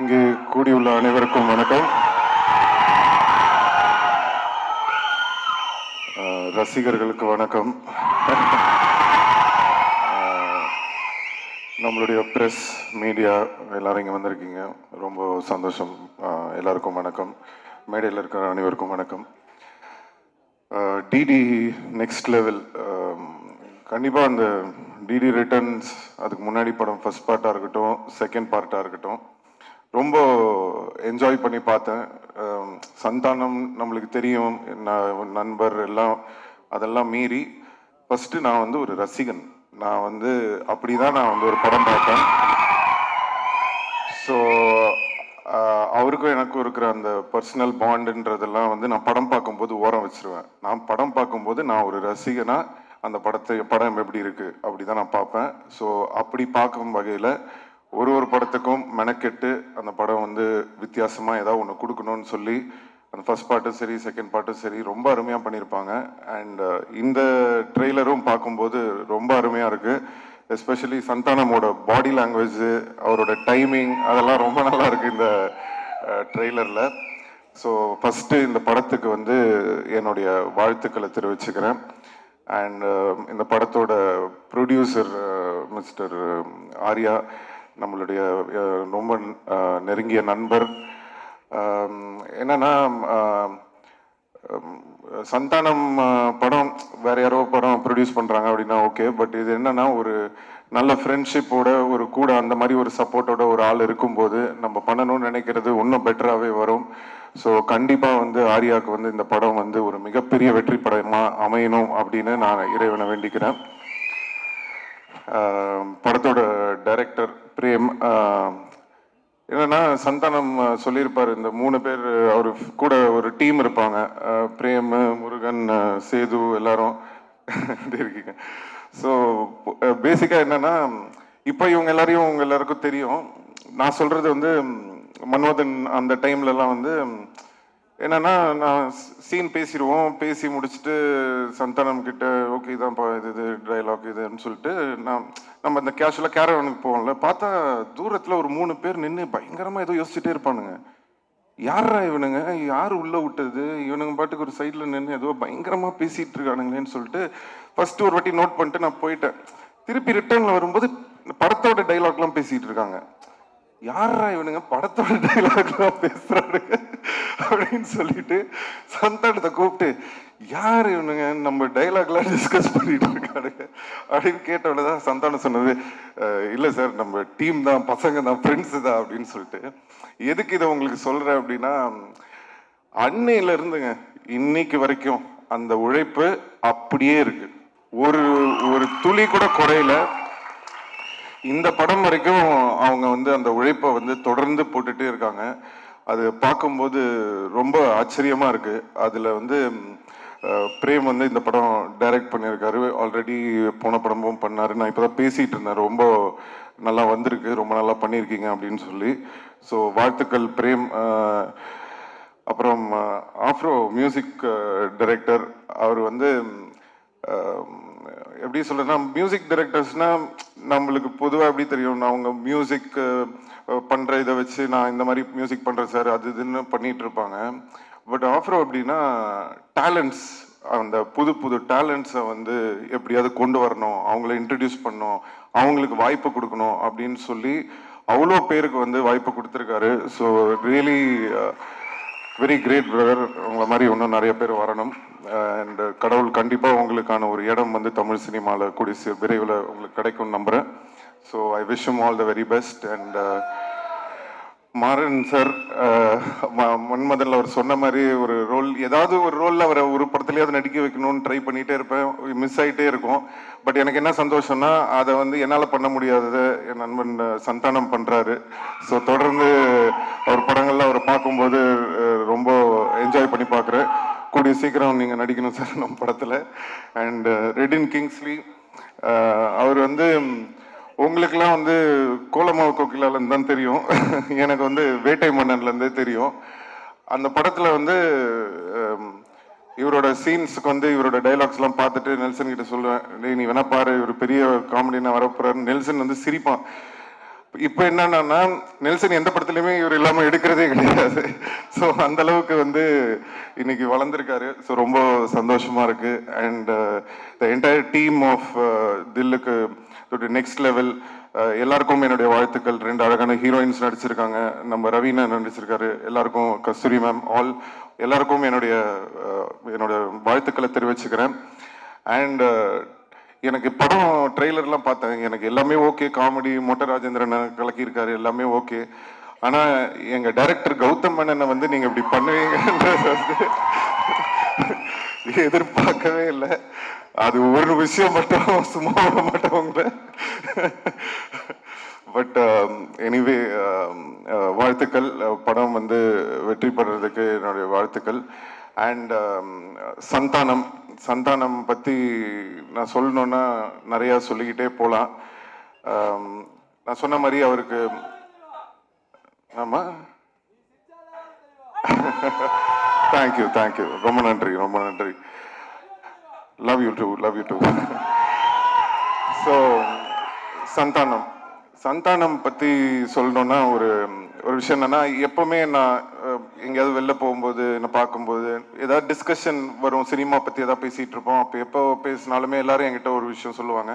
இங்கே கூடியுள்ள அனைவருக்கும் வணக்கம். ரசிகர்களுக்கு வணக்கம். நம்மளுடைய ப்ரெஸ் மீடியா எல்லாரும் இங்கே வந்திருக்கீங்க, ரொம்ப சந்தோஷம். எல்லாருக்கும் வணக்கம். மேடையில் இருக்கிற அனைவருக்கும் வணக்கம். டிடி நெக்ஸ்ட் லெவல், கண்டிப்பாக அந்த டிடி ரிட்டர்ன்ஸ், அதுக்கு முன்னாடி படம் ஃபர்ஸ்ட் பார்ட்டாக இருக்கட்டும், செகண்ட் பார்ட்டாக இருக்கட்டும், ரொம்ப என்ஜாய் பண்ணி பார்த்தேன். சந்தானம் நம்மளுக்கு தெரியும், நண்பர் எல்லாம், அதெல்லாம் மீறி ஃபஸ்ட்டு நான் வந்து ஒரு ரசிகன். நான் வந்து அப்படி தான் நான் வந்து ஒரு படம் பார்த்தேன். ஸோ அவருக்கும் எனக்கும் இருக்கிற அந்த பர்சனல் பாண்டுன்றதெல்லாம் வந்து நான் படம் பார்க்கும்போது ஓரம் வச்சிருவேன். நான் படம் பார்க்கும்போது நான் ஒரு ரசிகனாக அந்த படம் எப்படி இருக்குது அப்படி தான் நான் பார்ப்பேன். ஸோ அப்படி பார்க்கும் வகையில் ஒரு படத்துக்கும் மெனக்கெட்டு அந்த படம் வந்து வித்தியாசமாக ஏதாவது ஒன்று கொடுக்கணும்னு சொல்லி அந்த ஃபர்ஸ்ட் பார்ட்டும் சரி, செகண்ட் பார்ட்டும் சரி, ரொம்ப அருமையாக பண்ணியிருப்பாங்க. அண்ட் இந்த ட்ரெய்லரும் பார்க்கும்போது ரொம்ப அருமையாக இருக்குது. எஸ்பெஷலி சந்தானமோட பாடி லாங்குவேஜ், அவரோட டைமிங், அதெல்லாம் ரொம்ப நல்லா இருக்குது இந்த ட்ரெய்லரில். ஸோ ஃபஸ்ட்டு இந்த படத்துக்கு வந்து என்னுடைய வாழ்த்துக்களை தெரிவிச்சுக்கிறேன். அண்ட் இந்த படத்தோட ப்ரொடியூசர் மிஸ்டர் ஆர்யா, நம்மளுடைய ரொம்ப நெருங்கிய நண்பர். என்னன்னா, சந்தானம் படம் வேற யாரோ படம் ப்ரொடியூஸ் பண்ணுறாங்க அப்படின்னா ஓகே, பட் இது என்னன்னா ஒரு நல்ல ஃப்ரெண்ட்ஷிப்போட, ஒரு கூட அந்த மாதிரி ஒரு சப்போர்ட்டோட ஒரு ஆள் இருக்கும்போது நம்ம பண்ணணும்னு நினைக்கிறது இன்னும் பெட்டராகவே வரும். ஸோ கண்டிப்பாக வந்து ஆர்யாவுக்கு வந்து இந்த படம் வந்து ஒரு மிகப்பெரிய வெற்றி படமாக அமையணும் அப்படின்னு நான் இறைவனை வேண்டிக்கிறேன். படத்தோட டைரக்டர் பிரேம், என்னன்னா சந்தானம் சொல்லியிருப்பார், இந்த 3 பேர் அவர் கூட ஒரு டீம் இருப்பாங்க, பிரேம், முருகன், சேது, எல்லாரும் இருக்கீங்க. ஸோ பேசிக்காக என்னன்னா, இப்போ இவங்க எல்லாரையும் உங்க எல்லாருக்கும் தெரியும். நான் சொல்றது வந்து மன்மதன் அந்த டைம்லலாம் வந்து என்னன்னா, நான் சீன் பேசிடுவோம், பேசி முடிச்சுட்டு சந்தானம் கிட்ட ஓகே இதான்ப்பா இது டைலாக் இதுன்னு சொல்லிட்டு நம்ம இந்த கேஷுவலாக கேரவனுக்கு போவோம்ல, பார்த்தா தூரத்தில் ஒரு 3 பேர் நின்று பயங்கரமாக ஏதோ யோசிச்சுட்டே இருப்பானுங்க. யாரா இவனுங்க, யார் உள்ள விட்டது, இவனுங்க பாட்டுக்கு ஒரு சைடில் நின்று ஏதோ பயங்கரமாக பேசிட்டு இருக்கானுங்களேன்னு சொல்லிட்டு ஃபர்ஸ்ட் ஒரு வாட்டி நோட் பண்ணிட்டு நான் போயிட்டேன். திருப்பி ரிட்டர்னில் வரும்போது படத்தோட டைலாக்லாம் பேசிட்டு இருக்காங்க. யாரா இவனுங்க படத்தோட டைலாக்லாம் பேசுறானுங்க அப்படின்னு சொல்லிட்டு சந்தானத்தை கூப்பிட்டு, யார் இவனுங்க நம்ம டைலாக்லாம் டிஸ்கஸ் பண்ணிட்டு இருக்கானுங்க அப்படின்னு கேட்டவனதான் சந்தானம் சொன்னது, இல்லை சார் நம்ம டீம் தான், பசங்க தான், ஃப்ரெண்ட்ஸு தான் அப்படின்னு சொல்லிட்டு. எதுக்கு இதை உங்களுக்கு சொல்றேன் அப்படின்னா, அன்னையில இருந்துங்க இன்னைக்கு வரைக்கும் அந்த உழைப்பு அப்படியே இருக்கு, ஒரு துளி கூட குறையில. இந்த படம் வரைக்கும் அவங்க வந்து அந்த உழைப்பை வந்து தொடர்ந்து போட்டுட்டே இருக்காங்க. அது பார்க்கும்போது ரொம்ப ஆச்சரியமா இருக்கு. அதுல வந்து பிரேம் வந்து இந்த படம் டைரக்ட் பண்ணியிருக்காரு, ஆல்ரெடி போன படமும் பண்ணாரு. நான் இப்போதான் பேசிட்டு இருந்தேன், ரொம்ப நல்லா வந்திருக்கு, ரொம்ப நல்லா பண்ணியிருக்கீங்க அப்படின்னு சொல்லி. ஸோ வாழ்த்துக்கள் பிரேம். அப்புறம் ஆஃப்ரோ மியூசிக் டைரக்டர், அவர் வந்து எப்படி சொல்றேன்னா, மியூசிக் டைரக்டர்ஸ்னா நம்மளுக்கு பொதுவாக எப்படி தெரியும், நான் அவங்க மியூசிக் பண்ற இதை வச்சு நான் இந்த மாதிரி மியூசிக் பண்றேன் சார் அது இதுன்னு பண்ணிட்டு இருப்பாங்க. பட் ஆஃப்ரோ அப்படின்னா டேலண்ட்ஸ், அந்த புது டேலண்ட்ஸை வந்து எப்படியாவது கொண்டு வரணும், அவங்கள இன்ட்ரடியூஸ் பண்ணணும், அவங்களுக்கு வாய்ப்பு கொடுக்கணும் அப்படின்னு சொல்லி அவ்வளோ பேருக்கு வந்து வாய்ப்பு கொடுத்துருக்காரு. So really very great brother. உங்களை மாதிரி இன்னும் நிறைய பேர் வரணும். அண்ட் கடவுள் கண்டிப்பாக உங்களுக்கான ஒரு இடம் வந்து தமிழ் சினிமாவில் கூடிய விரைவில் உங்களுக்கு கிடைக்கும்னு நம்புகிறேன். So I wish you all the very best. And Maran sir, மன்மதனில் அவர் சொன்ன மாதிரி ஒரு ரோல், ஏதாவது ஒரு ரோலில் அவரை ஒரு படத்துலையாவது நடிக்க வைக்கணும்னு ட்ரை பண்ணிகிட்டே இருப்பேன், மிஸ் ஆகிட்டே இருக்கும். பட் எனக்கு என்ன சந்தோஷம்னா, அதை வந்து என்னால் பண்ண முடியாததை என் நண்பன் சந்தானம் பண்ணுறாரு. ஸோ தொடர்ந்து அவர் படங்கள்லாம் அவரை பார்க்கும்போது ரொம்ப என்ஜாய் பண்ணி பார்க்குறேன். கூடிய சீக்கிரம் நீங்கள் நடிக்கணும் சார் நம்ம படத்தில். அண்ட் ரெடின் கிங்ஸ்லி, அவர் வந்து உங்களுக்கெல்லாம் வந்து கோலமாவு கோகிலாலேருந்து தான் தெரியும், எனக்கு வந்து வேட்டை மன்னன்லேருந்தே தெரியும். அந்த படத்தில் வந்து இவரோட சீன்ஸுக்கு வந்து இவரோட டைலாக்ஸ்லாம் பார்த்துட்டு நெல்சன் கிட்ட சொல்லுவேன், நீ வேணா பாரு, இவர் பெரிய காமெடினா வரப்போறாரு. நெல்சன் வந்து சிரிப்பான், இப்போ என்னன்னா நெல்சன் எந்த படத்துலையுமே இவர் இல்லாமல் எடுக்கிறதே கிடையாது. ஸோ அந்த அளவுக்கு வந்து இன்னைக்கு வளர்ந்துருக்காரு. ஸோ ரொம்ப சந்தோஷமா இருக்கு. And the entire team of தில்லுக்கு நெக்ஸ்ட் லெவல் எல்லாருக்கும் என்னுடைய வாழ்த்துக்கள். 2 அழகான ஹீரோயின்ஸ் நடிச்சிருக்காங்க. நம்ம ரவீனா நடிச்சிருக்காரு. எல்லாருக்கும் கஸ்தூரி மேம் எல்லாருக்கும் என்னுடைய வாழ்த்துக்களை தெரிவிச்சுக்கிறேன். அண்ட் எனக்கு படம் ட்ரெய்லர்லாம் பார்த்தேன். எனக்கு எல்லாமே ஓகே. காமெடி மொட்டை ராஜேந்திரன் கலக்கியிருக்காரு, எல்லாமே ஓகே. ஆனால் எங்கள் டைரக்டர் கௌதம் மேனனை வந்து நீங்கள் இப்படி பண்ணுவீங்கன்றது வந்து எதிர்பார்க்கவே இல்லை. அது ஒரு விஷயம் மட்டும் சும்மா விட மாட்டவங்க. பட் எனிவே வாழ்த்துக்கள். படம் வந்து வெற்றி பெறதுக்கு என்னுடைய வாழ்த்துக்கள். அண்ட் சந்தானம் பற்றி நான் சொல்லணுன்னா நிறையா சொல்லிக்கிட்டே போகலாம். நான் சொன்ன மாதிரி அவருக்கு ஆமாம் தேங்க்யூ ரொம்ப நன்றி. Love you too. So Santhanam பற்றி சொல்லணுன்னா ஒரு விஷயம் என்னன்னா, எப்பவுமே நான் எங்கேயாவது வெளில போகும்போது நான் பார்க்கும்போது ஏதாவது டிஸ்கஷன் வரும், சினிமா பற்றி ஏதாவது பேசிகிட்டு இருப்போம். அப்போ எப்போ பேசினாலுமே எல்லாரும் என்கிட்ட ஒரு விஷயம் சொல்லுவாங்க.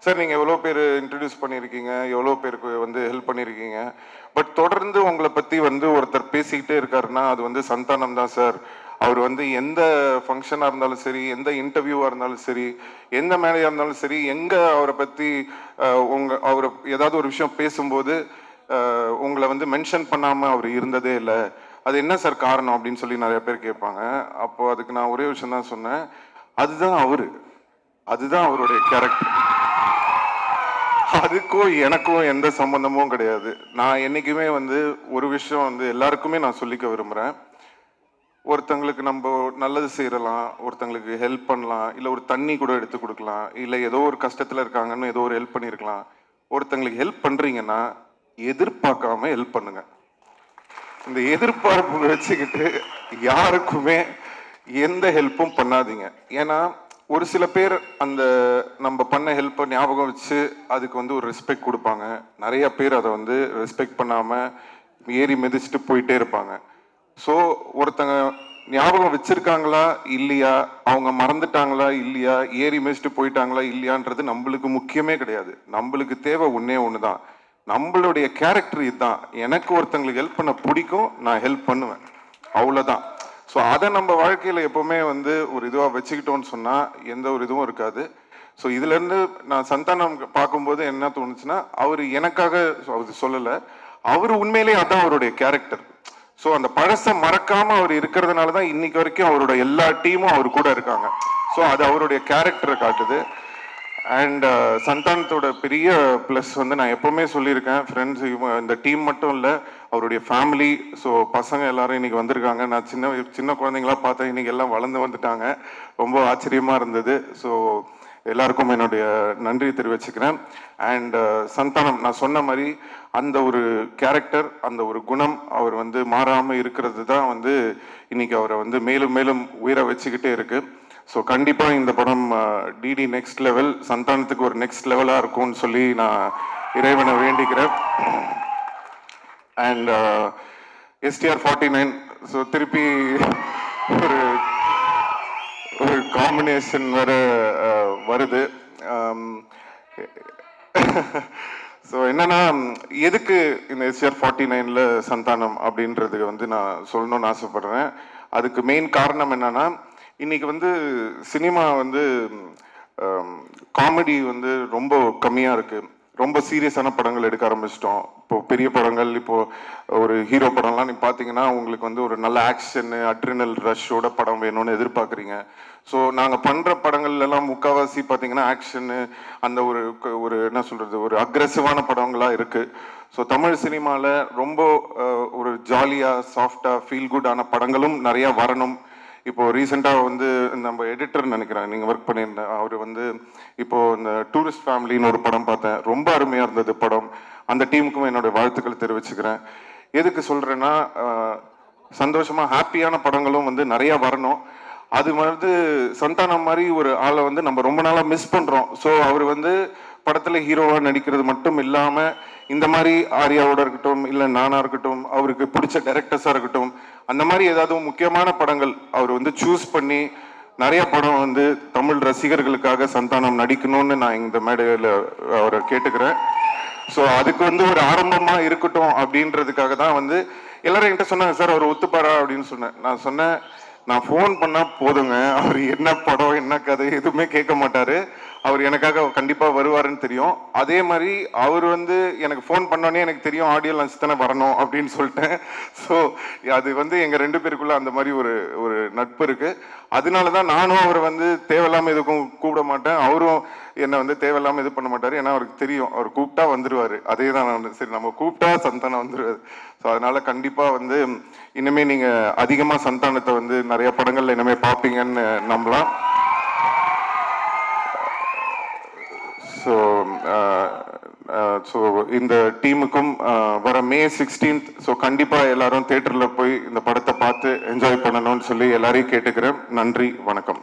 சார் நீங்கள் எவ்வளோ பேர் இன்ட்ரடியூஸ் பண்ணியிருக்கீங்க, எவ்வளோ பேருக்கு வந்து ஹெல்ப் பண்ணியிருக்கீங்க, பட் தொடர்ந்து உங்களை பற்றி வந்து ஒருத்தர் பேசிக்கிட்டே இருக்காருன்னா அது வந்து சந்தானம் தான் சார். அவர் வந்து எந்த ஃபங்க்ஷனாக இருந்தாலும் சரி, எந்த இன்டர்வியூவாக இருந்தாலும் சரி, எந்த மேடையாக இருந்தாலும் சரி, எங்கே அவரை பற்றி அவர் ஏதாவது ஒரு விஷயம் பேசும்போது உங்களை வந்து மென்ஷன் பண்ணாமல் அவர் இருந்ததே இல்லை. அது என்ன சார் காரணம் அப்படின்னு சொல்லி நிறைய பேர் கேட்பாங்க. அப்போ அதுக்கு நான் ஒரே விஷயம் தான் சொன்னேன், அதுதான் அவருடைய கேரக்டர். அதுக்கும் எனக்கும் எந்த சம்பந்தமும் கிடையாது. நான் என்னைக்குமே வந்து ஒரு விஷயம் வந்து எல்லாருக்குமே நான் சொல்லிக்க விரும்புகிறேன். ஒருத்தங்களுக்கு நம்ம நல்லது செய்யலாம், ஒருத்தங்களுக்கு ஹெல்ப் பண்ணலாம், இல்லை ஒரு தண்ணி கூட எடுத்து கொடுக்கலாம், இல்லை ஏதோ ஒரு கஷ்டத்தில் இருக்காங்கன்னு ஏதோ ஒரு ஹெல்ப் பண்ணியிருக்கலாம். ஒருத்தங்களுக்கு ஹெல்ப் பண்ணுறீங்கன்னா எதிர்பார்க்காம ஹெல்ப் பண்ணுங்க. இந்த எதிர்பார்ப்பு வச்சுக்கிட்டு யாருக்குமே எந்த ஹெல்ப்பும் பண்ணாதீங்க. ஏன்னா ஒரு சில பேர் அந்த நம்ம பண்ண ஹெல்ப்பை ஞாபகம் வச்சு அதுக்கு வந்து ஒரு ரெஸ்பெக்ட் கொடுப்பாங்க. நிறைய பேர் அதை வந்து ரெஸ்பெக்ட் பண்ணாமல் ஏறி மிதிச்சுட்டு போயிட்டே இருப்பாங்க. ஸோ ஒருத்தங்க ஞாபகம் வச்சிருக்காங்களா இல்லையா, அவங்க மறந்துட்டாங்களா இல்லையா, ஏறி மிதிச்சுட்டு போயிட்டாங்களா இல்லையான்றது நம்மளுக்கு முக்கியமே கிடையாது. நம்மளுக்கு தேவை ஒன்றே ஒன்று தான், நம்மளுடைய கேரக்டர் இதுதான். எனக்கு ஒருத்தங்களுக்கு ஹெல்ப் பண்ண பிடிக்கும், நான் ஹெல்ப் பண்ணுவேன், அவ்வளோதான். ஸோ அதை நம்ம வாழ்க்கையில் எப்போவுமே வந்து ஒரு இதுவாக வச்சுக்கிட்டோன்னு சொன்னால் எந்த ஒரு இதுவும் இருக்காது. ஸோ இதுலேருந்து நான் சந்தானம் பார்க்கும்போது என்ன தோணுச்சுன்னா, அவர் எனக்காக அவர் சொல்லலை, அவர் உண்மையிலேயே அதான் அவருடைய கேரக்டர். ஸோ அந்த பழசை மறக்காமல் அவர் இருக்கிறதுனால தான் இன்னைக்கு வரைக்கும் அவரோட எல்லா டீமும் அவர் கூட இருக்காங்க. ஸோ அது அவருடைய கேரக்டரை காட்டுது. அண்ட் சந்தானத்தோட பெரிய ப்ளஸ் வந்து நான் எப்போவுமே சொல்லியிருக்கேன், ஃப்ரெண்ட்ஸ் இந்த டீம் மட்டும் இல்லை, அவருடைய ஃபேமிலி. ஸோ பசங்க எல்லாரும் இன்னைக்கு வந்திருக்காங்க. நான் சின்ன குழந்தைங்களா பார்த்தேன், இன்னைக்கு எல்லாம் வளர்ந்து வந்துட்டாங்க. ரொம்ப ஆச்சரியமாக இருந்தது. ஸோ எல்லாருக்கும் என்னுடைய நன்றி தெரிவிச்சுக்கிறேன். அண்ட் சந்தானம் நான் சொன்ன மாதிரி அந்த ஒரு கேரக்டர், அந்த ஒரு குணம் அவர் வந்து மாறாமல் இருக்கிறது தான் வந்து இன்னைக்கு அவரை வந்து மேலும் மேலும் உயர வச்சுக்கிட்டே இருக்கு. ஸோ கண்டிப்பாக இந்த படம் டிடி நெக்ஸ்ட் லெவல், சந்தானத்துக்கு ஒரு நெக்ஸ்ட் லெவலாக இருக்கும்னு சொல்லி நான் இறைவனை வேண்டிக்கிறேன். அண்ட் எஸ்டிஆர் 49, ஸோ திருப்பி ஒரு காம்பினேஷன் வேற வருது. ஸோ என்னன்னா, எதுக்கு இந்த எஸ்டிஆர் 49ல் சந்தானம் அப்படின்றதுக்கு வந்து நான் சொல்லணும்னு ஆசைப்படுறேன். அதுக்கு மெயின் காரணம் என்னன்னா, இன்னைக்கு வந்து சினிமா வந்து காமெடி வந்து ரொம்ப கம்மியாக இருக்குது. ரொம்ப சீரியஸான படங்கள் எடுக்க ஆரம்பிச்சிட்டோம். இப்போது பெரிய படங்கள், இப்போது ஒரு ஹீரோ படம்லாம் நீங்கள் பார்த்தீங்கன்னா உங்களுக்கு வந்து ஒரு நல்ல ஆக்ஷனு, அட்ரினல் ரஷ்ஷோட படம் வேணும்னு எதிர்பார்க்குறீங்க. ஸோ நாங்கள் பண்ணுற படங்கள்லாம் முக்கால்வாசி பார்த்தீங்கன்னா ஆக்ஷனு, அந்த ஒரு என்ன சொல்கிறது, ஒரு அக்ரெசிவான படங்களாக இருக்குது. ஸோ தமிழ் சினிமாவில் ரொம்ப ஒரு ஜாலியாக சாஃப்டாக ஃபீல் குட்டான படங்களும் நிறையா வரணும். இப்போ ரீசெண்டாக வந்து நம்ம எடிட்டர் நினைக்கிறேன், நீங்கள் ஒர்க் பண்ணியிருந்தேன், அவர் வந்து இப்போது இந்த டூரிஸ்ட் ஃபேமிலின்னு ஒரு படம் பார்த்தேன், ரொம்ப அருமையாக இருந்தது படம். அந்த டீமுக்கும் என்னுடைய வாழ்த்துக்கள் தெரிவிச்சுக்கிறேன். எதுக்கு சொல்கிறேன்னா, சந்தோஷமாக ஹாப்பியான படங்களும் வந்து நிறையா வரணும். அது வந்து சந்தானம் மாதிரி ஒரு ஆளை வந்து நம்ம ரொம்ப நாளாக மிஸ் பண்ணுறோம். ஸோ அவர் வந்து படத்தில் ஹீரோவாக நடிக்கிறது மட்டும் இல்லாமல் இந்த மாதிரி ஆர்யாவோட இருக்கட்டும், இல்லை நானா இருக்கட்டும், அவருக்கு பிடிச்ச டைரக்டர்ஸாக இருக்கட்டும், அந்த மாதிரி ஏதாவது முக்கியமான படங்கள் அவர் வந்து சூஸ் பண்ணி நிறைய படம் வந்து தமிழ் ரசிகர்களுக்காக சந்தானம் நடிக்கணும்னு நான் இந்த மேடையில் அவரை கேட்டுக்கிறேன். ஸோ அதுக்கு வந்து ஒரு ஆரம்பமா இருக்கட்டும் அப்படின்றதுக்காக தான் வந்து எல்லாரும் என்கிட்ட சொன்னாங்க, சார் அவர் ஒத்துப்பாரா அப்படின்னு சொன்னேன். நான் சொன்னேன், நான் ஃபோன் பண்ணா போதுங்க, அவர் என்ன படம் என்ன கதை எதுவுமே கேட்க மாட்டாரு, அவர் எனக்காக கண்டிப்பா வருவாருன்னு தெரியும். அதே மாதிரி அவர் வந்து எனக்கு ஃபோன் பண்ணோன்னே எனக்கு தெரியும் ஆடியோ லான்ச் தானே வரணும் அப்படின்னு சொல்லிட்டேன். ஸோ அது வந்து எங்க 2 பேருக்குள்ள அந்த மாதிரி ஒரு ஒரு நட்பு இருக்கு. அதனாலதான் நானும் அவரை வந்து தேவையில்லாம எதுக்கும் கூப்பிட மாட்டேன், அவரும் என்னை வந்து தேவையில்லாம இது பண்ண மாட்டாரு. ஏன்னா அவருக்கு தெரியும் அவர் கூப்பிட்டா வந்துருவாரு. அதே தான் நான் வந்து சரி நம்ம கூப்பிட்டா சந்தானம் வந்துருவாரு. ஸோ அதனால கண்டிப்பா வந்து இனிமே நீங்க அதிகமா சந்தானத்தை வந்து நிறைய படங்கள்ல இனிமே பார்ப்பீங்கன்னு நம்பலாம். ஸோ இந்த டீமுக்கும் வர May 16th ஸோ கண்டிப்பாக எல்லாரும் தேட்டரில் போய் இந்த படத்தை பார்த்து என்ஜாய் பண்ணணும்னு சொல்லி எல்லாரையும் கேட்டுக்கிறேன். நன்றி, வணக்கம்.